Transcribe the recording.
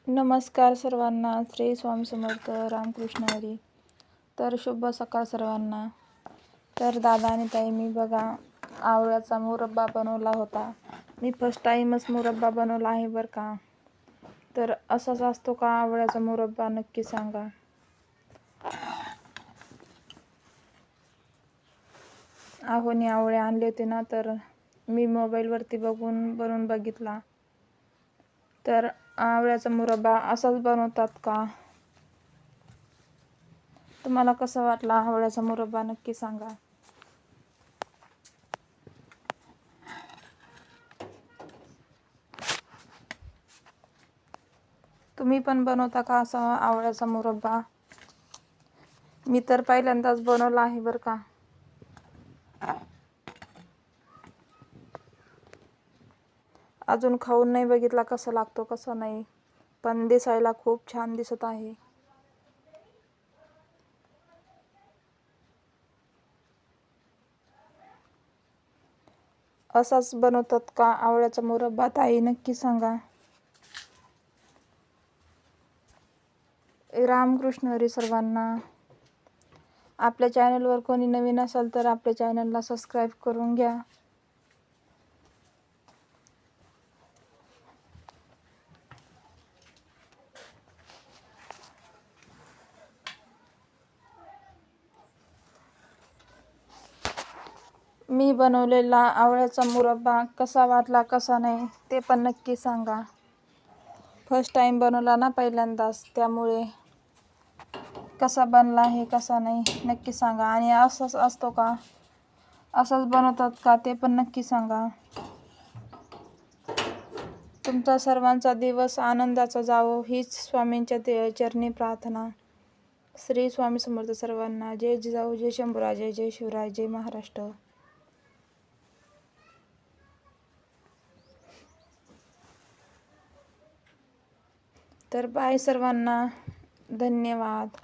नमस्कार सर्वांना. श्री स्वामी समर्थ. रामकृष्ण हरी. तर शुभ सकाळ सर्वांना. तर दादा आणि ताई, मी बघा आवळ्याचा मुरब्बा बनवला होता. मी फर्स्ट टाईमच मुरब्बा बनवला आहे बरं का. तर असाच असतो का आवळ्याचा मुरब्बा, नक्की सांगा. आहोनी आवळे आणले होते ना, तर मी मोबाईलवरती बघून बनवून बघितला. तर आवळ्याचा मुरब्बा असाच बनवतात का? तुम्हाला कसा वाटला आवळ्याचा मुरब्बा, नक्की सांगा. तुम्ही पण बनवता का असा आवळ्याचा मुरब्बा? मी तर पहिल्यांदाच बनवला आहे बरं का. अजून खाऊन नाही बघितला कसा लागतो कसा नाही, पण दिसायला खूप छान दिसत आहे. असाच बनवतात का आवळ्याचा मुरब्बा ताई, नक्की सांगा. रामकृष्ण हरी सर्वांना. आपल्या चॅनलवर कोणी नवीन असेल तर आपल्या चॅनलला सबस्क्राईब करून घ्या. मी बनवलेला आवळ्याचा मुरब्बा कसा वाटला कसा नाही ते पण नक्की सांगा. फर्स्ट टाईम बनवला ना, पहिल्यांदाच, त्यामुळे कसा बनला आहे कसा नाही नक्की सांगा. आणि असाच असतो का, असाच बनवतात का, ते पण नक्की सांगा. तुमचा सर्वांचा दिवस आनंदाचा जावो हीच स्वामींच्या चरणी प्रार्थना. श्री स्वामी समर्थ सर्वांना. जय जिजाऊ, जय शंभूराजे, जय शिवराय, जय महाराष्ट्र. तर बाय सर्वांना. धन्यवाद.